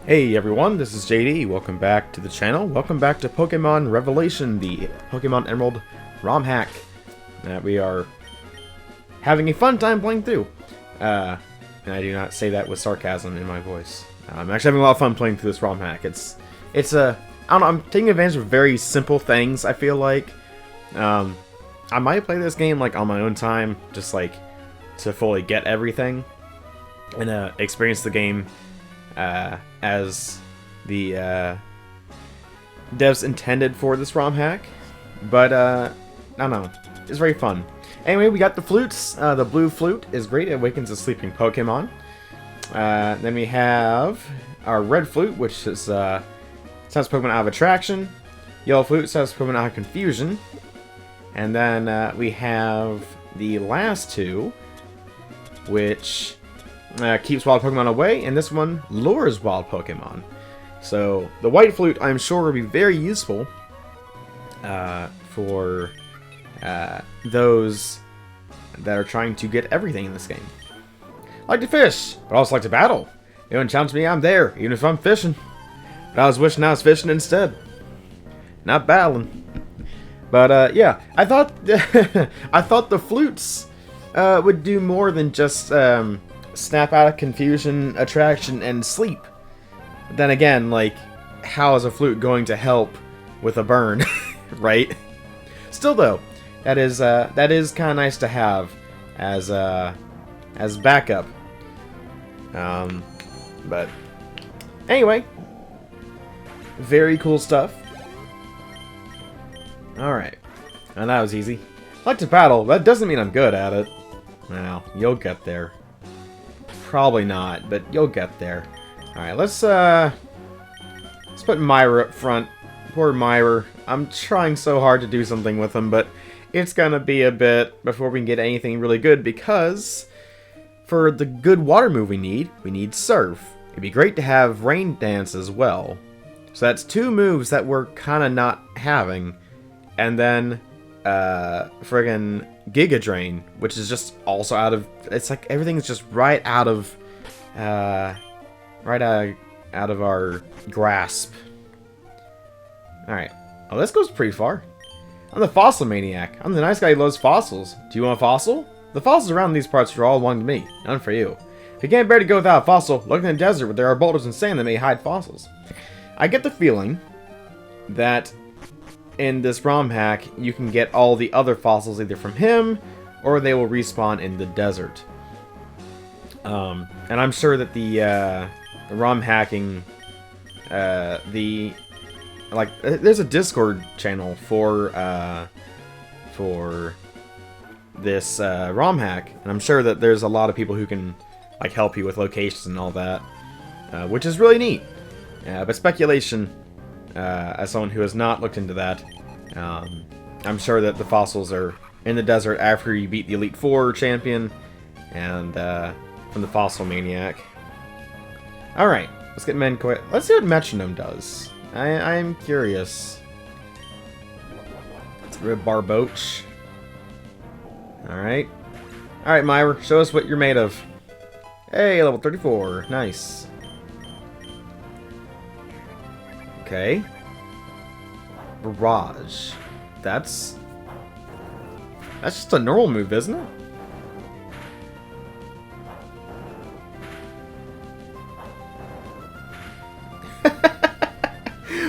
Hey everyone, this is JD. Welcome back to the channel. Welcome back to Pokemon Revelation, the Pokemon Emerald ROM hack that we are having a fun time playing through. And I do not say that with sarcasm in my voice. I'm actually having a lot of fun playing through this ROM hack. It's a, I don't know, I'm taking advantage of very simple things, I feel like. I might play this game like on my own time, just like to fully get everything and experience the game as the devs intended for this ROM hack, but I don't know, it's very fun. Anyway, we got the flutes. The blue flute is great, it awakens a sleeping Pokemon. Then we have our red flute, which is sends Pokemon out of attraction. Yellow flute sends Pokemon out of confusion. And then we have the last two, which keeps wild Pokemon away, and this one lures wild Pokemon. So the white flute, I'm sure, will be very useful for those that are trying to get everything in this game. I like to fish, but I also like to battle. You don't challenge me, I'm there, even if I'm fishing. But I was wishing I was fishing instead, not battling. But yeah, I thought I thought the flutes would do more than just snap out of confusion, attraction, and sleep. But then again, like, how is a flute going to help with a burn, right? Still though, that is kind of nice to have as backup. But anyway, very cool stuff. All right, and that was easy. I like to battle. That doesn't mean I'm good at it. Well, you'll get there. Probably not, but you'll get there. Alright, let's put Myra up front. Poor Myra. I'm trying so hard to do something with him, but it's gonna be a bit before we can get anything really good, because for the good water move we need Surf. It'd be great to have Rain Dance as well. So that's two moves that we're kinda not having. And then friggin' Giga Drain, which is just also out of, it's like everything's just right out of our grasp. Alright. Oh, this goes pretty far. I'm the fossil maniac. I'm the nice guy who loves fossils. Do you want a fossil? The fossils around these parts are all one to me. None for you. If you can't bear to go without a fossil, look in the desert where there are boulders and sand that may hide fossils. I get the feeling that in this ROM hack, you can get all the other fossils either from him, or they will respawn in the desert. And I'm sure that the ROM hacking, there's a Discord channel for this ROM hack, and I'm sure that there's a lot of people who can like help you with locations and all that, which is really neat. But speculation. As someone who has not looked into that, I'm sure that the fossils are in the desert after you beat the Elite Four champion and from the Fossil Maniac. Alright, let's get Menquit. Let's see what Metronome does. I'm curious. Let's get rid of Barboach. Alright. Alright, Myra, show us what you're made of. Hey, level 34. Nice. Okay. Barrage. That's just a normal move, isn't it?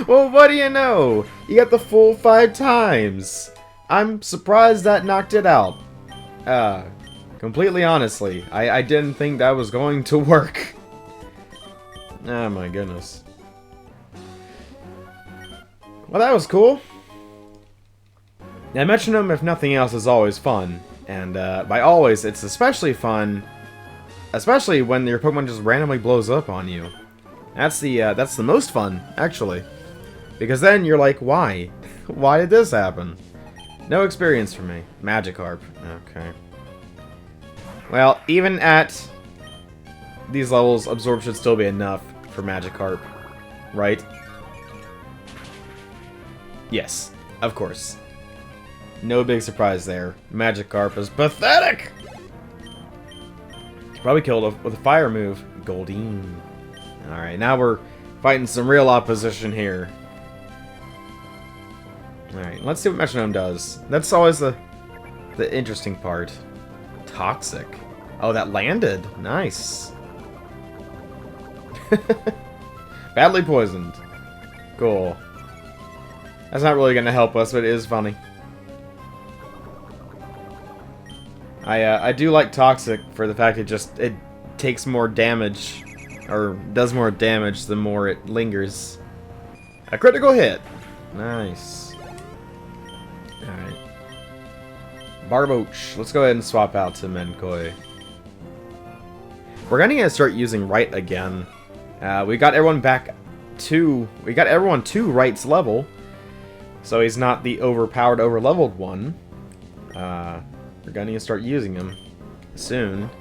Well, what do you know? You got the full 5 times. I'm surprised that knocked it out. Completely honestly, I didn't think that was going to work. Oh my goodness. Well, that was cool. Now, Metronome, if nothing else, is always fun. And by always, it's especially fun, especially when your Pokemon just randomly blows up on you. That's the most fun, actually. Because then you're like, why? Why did this happen? No experience for me. Magikarp. Okay. Well, even at these levels, Absorb should still be enough for Magikarp, right? Yes, of course. No big surprise there. Magikarp is pathetic! Probably killed with a fire move. Goldeen. Alright, now we're Fighting some real opposition here. Alright, let's see what Metronome does. That's always the interesting part. Toxic. Oh, that landed. Nice. Badly poisoned. Cool. That's not really going to help us, but it is funny. I do like Toxic for the fact it takes more damage, or does more damage the more it lingers. A critical hit. Nice. Alright. Barboach. Let's go ahead and swap out to Menkoi. We're gonna start using Right again. We got everyone to Right's level, so he's not the overpowered, overleveled one. We're gonna start using him soon,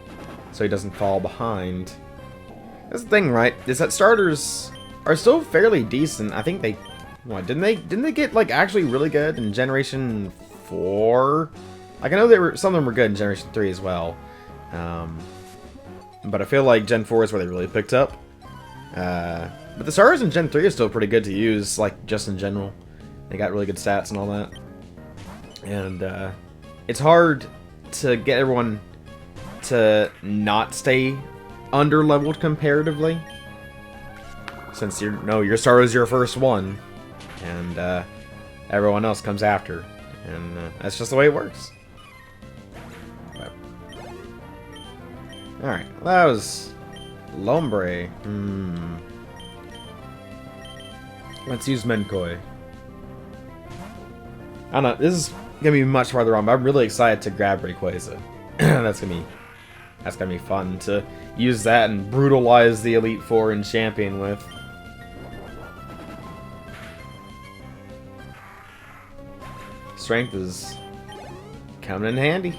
so he doesn't fall behind. That's the thing, right? Is that starters are still fairly decent. I think they, what, didn't they get like actually really good in Generation 4? Like I know some of them were good in Generation 3 as well, but I feel like Gen 4 is where they really picked up. But the starters in Gen 3 are still pretty good to use, like just in general. They got really good stats and all that, and it's hard to get everyone to not stay under-leveled comparatively, since your starter is your first one, and everyone else comes after, and that's just the way it works. But, alright, that was Lombre. Let's use Menkoi. I don't know, this is gonna be much farther on, but I'm really excited to grab Rayquaza. That's gonna be fun to use that and brutalize the Elite Four and Champion with. Strength is coming in handy.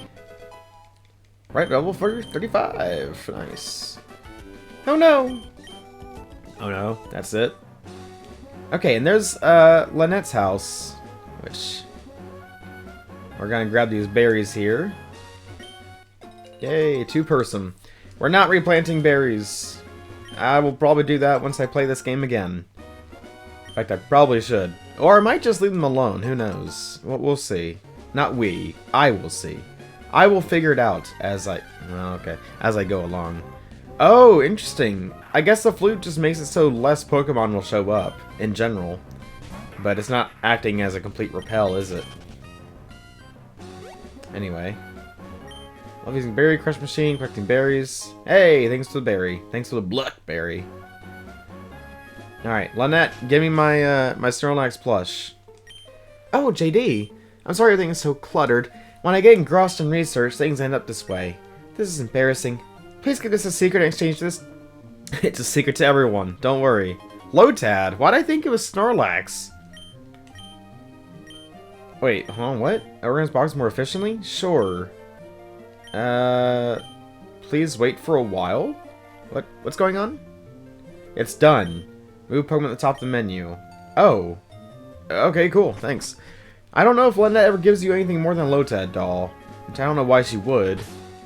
Right, level 35. Nice. Oh no! Oh no, that's it. Okay, and there's Lynette's house, which we're gonna grab these berries here. Yay, 2-person. We're not replanting berries. I will probably do that once I play this game again. In fact, I probably should. Or I might just leave them alone, who knows. We'll see. Not we. I will see. I will figure it out as I go along. Oh, interesting. I guess the flute just makes it so less Pokemon will show up, in general. But it's not acting as a complete repel, is it? Anyway. Love using Berry Crush Machine, collecting berries. Hey, thanks for the berry. Thanks for the Blackberry. Alright, Lynette, give me my my Snorlax plush. Oh, JD. I'm sorry everything is so cluttered. When I get engrossed in research, things end up this way. This is embarrassing. Please keep this a secret in exchange for this. It's a secret to everyone. Don't worry. Lotad. Why'd I think it was Snorlax? Wait, hold on, what? Organize box more efficiently? Sure. Please wait for a while? What's going on? It's done. Move Pokemon at the top of the menu. Oh. Okay, cool, thanks. I don't know if Lynette ever gives you anything more than a Lotad doll. Which I don't know why she would.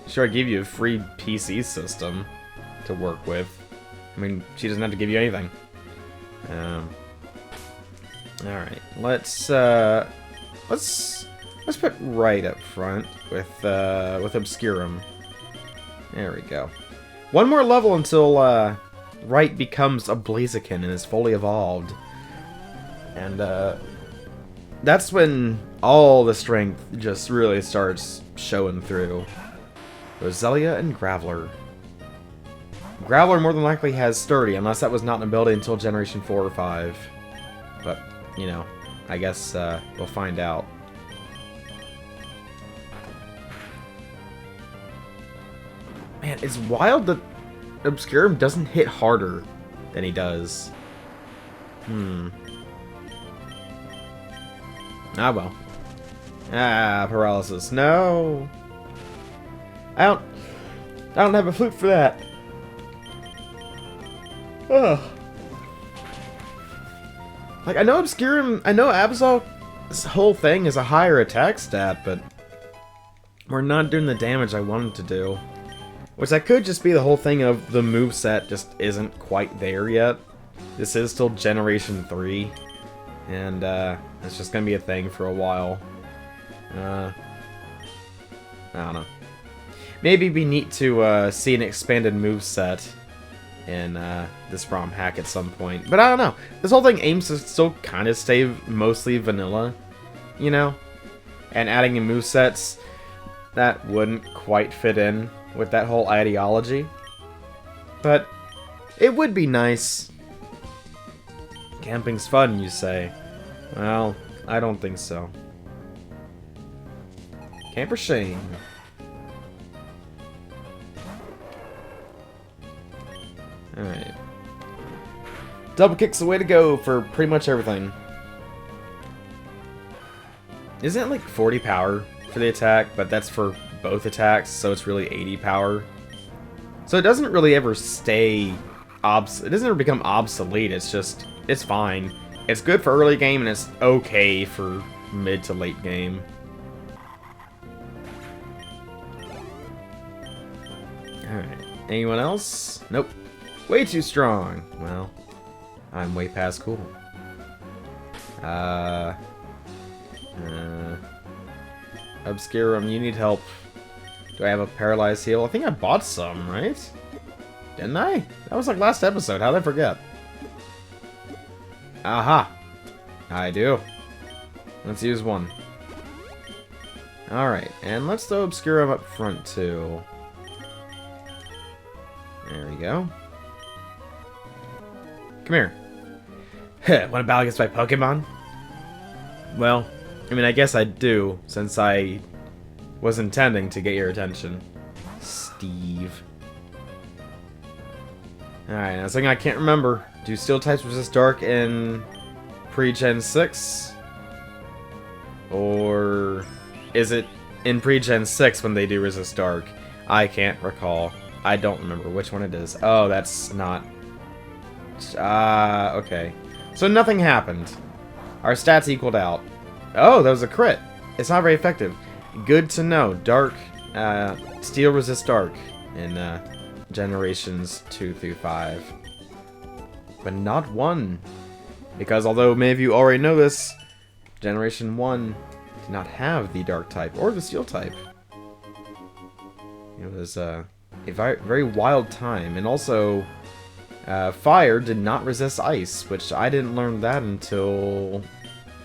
Sure, I gave you a free PC system to work with. I mean, she doesn't have to give you anything. Alright, let's put Right up front with Obscurum. There we go. One more level until Right becomes a Blaziken and is fully evolved. And that's when all the strength just really starts showing through. Roselia and Graveler. Graveler more than likely has Sturdy, unless that was not an ability until Generation 4 or 5. But, you know, I guess we'll find out. Man, it's wild that Obscurum doesn't hit harder than he does. Ah, well. Ah, paralysis. No! I don't have a flute for that. Ugh. Like, I know Obscurum, I know Absol's whole thing is a higher attack stat, but we're not doing the damage I wanted to do. Which that could just be the whole thing of the moveset just isn't quite there yet. this is still Generation 3, and it's just gonna be a thing for a while. I don't know. Maybe it'd be neat to see an expanded moveset in this ROM hack at some point. But I don't know. This whole thing aims to still kind of stay mostly vanilla, you know? And adding in movesets that wouldn't quite fit in with that whole ideology. But it would be nice. Camping's fun, you say. Well, I don't think so. Camper shame. Alright. Double kick's the way to go for pretty much everything. Isn't it like 40 power for the attack? But that's for both attacks, so it's really 80 power. So it doesn't really ever stay it doesn't ever become obsolete, it's just, it's fine. It's good for early game, and it's okay for mid to late game. Alright. Anyone else? Nope. Way too strong. Well, I'm way past cool. Obscurum, you need help. Do I have a paralyzed heal? I think I bought some, right? Didn't I? That was like last episode. How did I forget? Aha! I do. Let's use one. Alright, and let's throw Obscurum up front too. There we go. Come here. Want to battle against my Pokemon? Well, I mean, I guess I do, since I was intending to get your attention. Steve. Alright, now something I can't remember. Do Steel types resist Dark in pre-Gen 6? Or is it in pre-Gen 6 when they do resist Dark? I can't recall. I don't remember which one it is. Oh, that's not... okay. So nothing happened. Our stats equaled out. Oh, that was a crit. It's not very effective. Good to know. Dark, Steel resists Dark in Generations 2 through 5. But not 1. Because although many of you already know this, Generation 1 did not have the Dark type or the Steel type. It was a very wild time. And also, Fire did not resist Ice, which I didn't learn that until,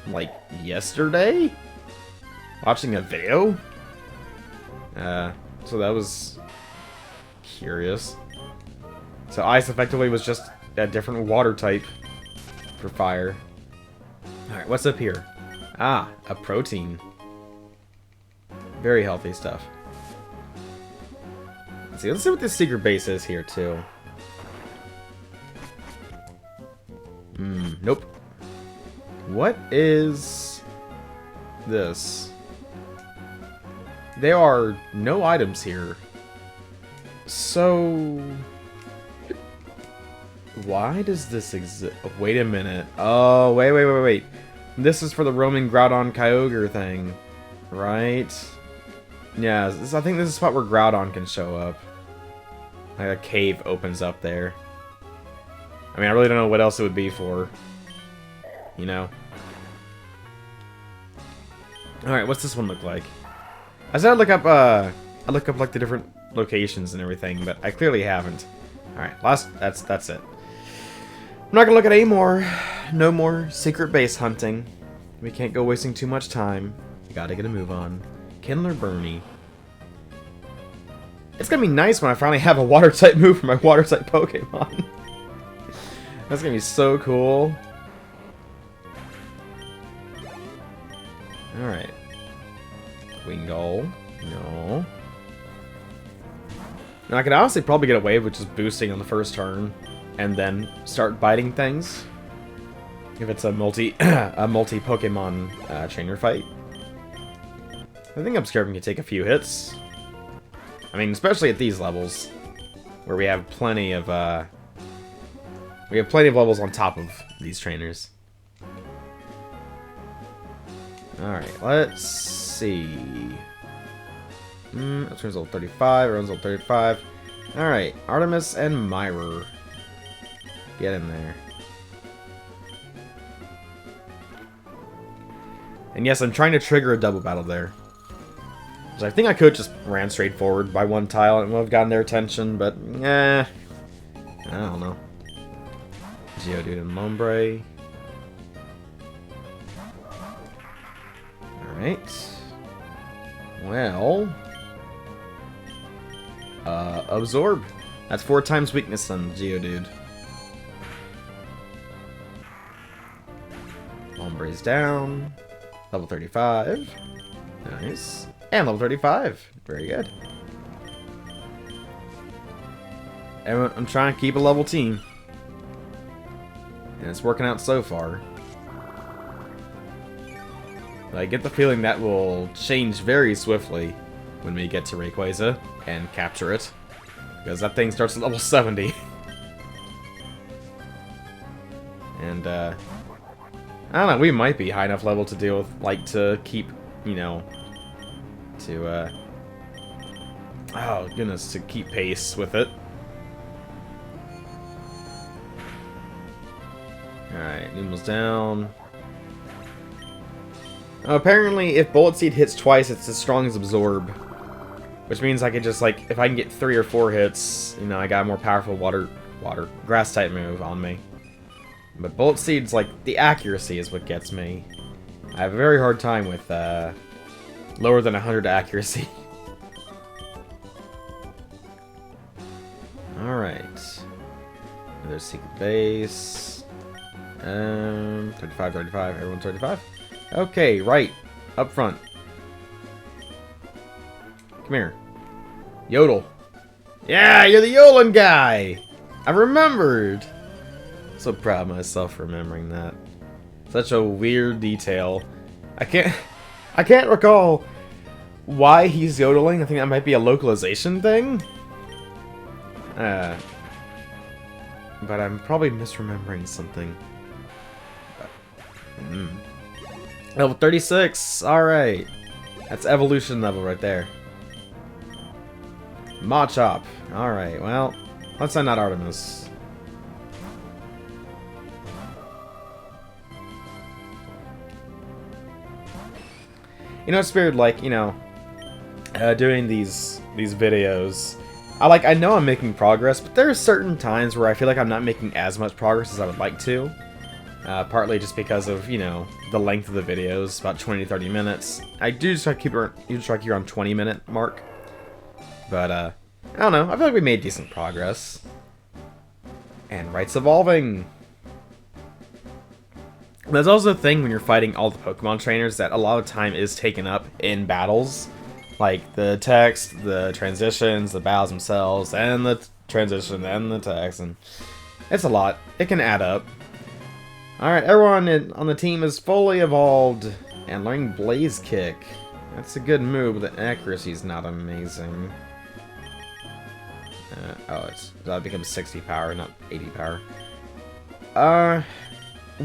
like, yesterday? Watching a video? So that was curious. So Ice effectively was just a different water type for Fire. Alright, what's up here? Ah, a protein. Very healthy stuff. Let's see what this secret base is here, too. Nope. What is this? There are no items here. So... why does this exist? Wait a minute. Oh, wait. This is for the Roman Groudon Kyogre thing. Right? Yeah, I think this is the spot where Groudon can show up. Like a cave opens up there. I mean, I really don't know what else it would be for. You know? Alright, what's this one look like? I said I'd look up, like, the different locations and everything, but I clearly haven't. Alright, that's it. I'm not gonna look at any more. No more secret base hunting. We can't go wasting too much time. We gotta get a move on. Kindler Bernie. It's gonna be nice when I finally have a water-type move for my water-type Pokemon. That's gonna be so cool. Alright. Wingull. No. Now I could honestly probably get away with just boosting on the first turn and then start biting things. If it's a multi-Pokemon trainer fight. I think Obscurum can take a few hits. I mean, especially at these levels, where we have plenty of levels on top of these trainers. Alright, let's see. Turns level 35, runs level 35. Alright, Artemis and Myra. Get in there. And yes, I'm trying to trigger a double battle there. So I think I could just ran straight forward by one tile and would have gotten their attention, but I don't know. Geodude and Lombre. Alright. Well. Absorb. That's 4 times weakness on Geodude. Lombre's down. Level 35. Nice. And level 35. Very good. And I'm trying to keep a level team. And it's working out so far. But I get the feeling that will change very swiftly when we get to Rayquaza and capture it. Because that thing starts at level 70. And, I don't know, we might be high enough level to deal with, like, to keep, you know, to, oh, goodness, to keep pace with it. Alright, Numel's down. Apparently, if Bullet Seed hits twice, it's as strong as Absorb. Which means I could just, like, if I can get 3 or 4 hits, you know, I got a more powerful grass-type move on me. But Bullet Seed's, like, the accuracy is what gets me. I have a very hard time with, lower than 100 accuracy. Alright. Another secret base. 35, 35, everyone 35. Okay, right. Up front. Come here. Yodel. Yeah, you're the yodeling guy! I remembered! So proud of myself for remembering that. Such a weird detail. I can't recall why he's yodeling. I think that might be a localization thing. But I'm probably misremembering something. Level 36. Alright. That's evolution level right there. Machop. Alright, well, let's send out Artemis. You know, Spirit, like, you know, doing these videos, I know I'm making progress, but there are certain times where I feel like I'm not making as much progress as I would like to. Partly just because of, you know, the length of the videos, about 20 to 30 minutes. I do just try to keep it around 20-minute mark. But, I don't know, I feel like we made decent progress. And Right's evolving! There's also a thing when you're fighting all the Pokemon trainers that a lot of time is taken up in battles. Like the text, the transitions, the battles themselves, and the transition, and the text, and it's a lot. It can add up. Alright, everyone on the team is fully evolved and learning Blaze Kick. That's a good move, but the accuracy is not amazing. That becomes 60 power, not 80 power.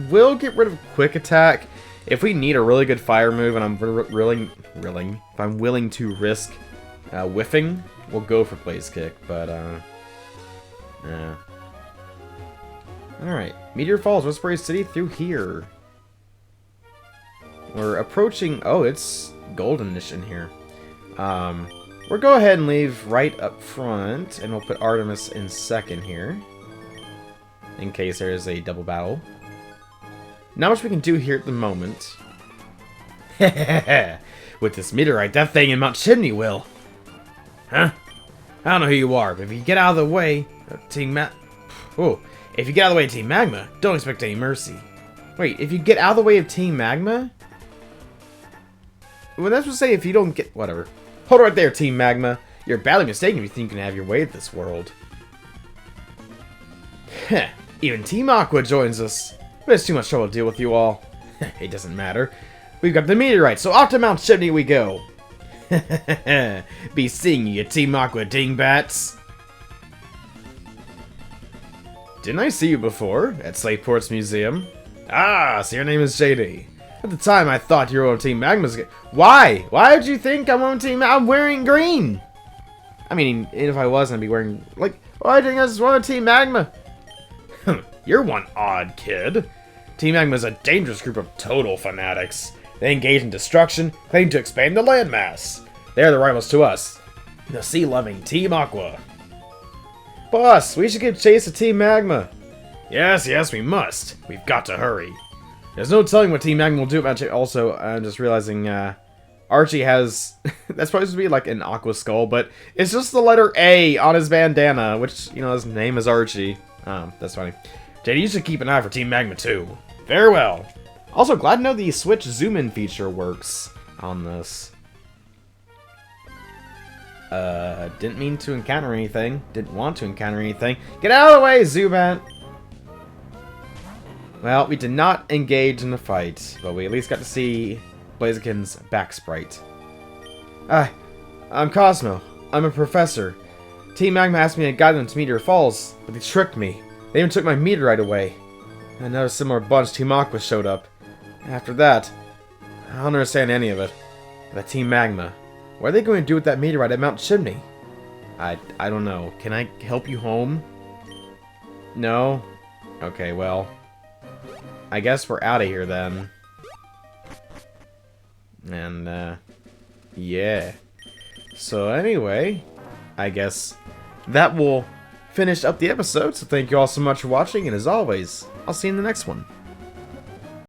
We'll get rid of Quick Attack if we need a really good fire move, and I'm if I'm willing to risk whiffing. We'll go for Blaze Kick, but yeah. All right, Meteor Falls, Whispery City through here. We're approaching. Oh, it's Goldenish in here. We'll go ahead and leave right up front, and we'll put Artemis in second here, in case there is a double battle. Not much we can do here at the moment. With this meteorite, that thing in Mount Chimney will. Huh? I don't know who you are, but if you get out of the way, Team Magma, don't expect any mercy. Wait, if you get out of the way of Team Magma? Well, that's what to say if you don't get... Whatever. Hold right there, Team Magma. You're badly mistaken if you think you can have your way at this world. Heh. Even Team Aqua joins us. But it's too much trouble to deal with you all. It doesn't matter. We've got the meteorite, so off to Mount Chimney we go. Be seeing you, Team Aqua dingbats. Didn't I see you before at Slateport Museum? Ah, so your name is JD. At the time, I thought you were on Team Magma's. Why? Why did you think I'm on Team? I'm wearing green. I mean, if I wasn't, I'd be wearing like. Why do you think I was on Team Magma? You're one odd kid. Team Magma's a dangerous group of total fanatics. They engage in destruction, claim to expand the landmass. They're the rivals to us, the sea-loving Team Aqua. Boss, we should give chase to Team Magma. Yes, we must. We've got to hurry. There's no telling what Team Magma will do about it. Also, I'm just realizing, Archie has... that's supposed to be like an Aqua Skull, but it's just the letter A on his bandana, which, you know, his name is Archie. That's funny. JD, you should keep an eye for Team Magma too. Very well. Also, glad to know the Switch zoom-in feature works on this. Didn't mean to encounter anything. Didn't want to encounter anything. Get out of the way, Zubat! Well, we did not engage in the fight, but we at least got to see Blaziken's back sprite. I'm Cozmo. I'm a professor. Team Magma asked me to guide them to Meteor Falls, but they tricked me. They even took my meteorite away. Another similar bunch, Team Aqua, showed up. After that, I don't understand any of it. But Team Magma, what are they going to do with that meteorite at Mount Chimney? I don't know. Can I help you home? No? Okay, well... I guess we're out of here then. And, yeah. So anyway, I guess that will finish up the episode. So thank you all so much for watching, and as always, I'll see you in the next one.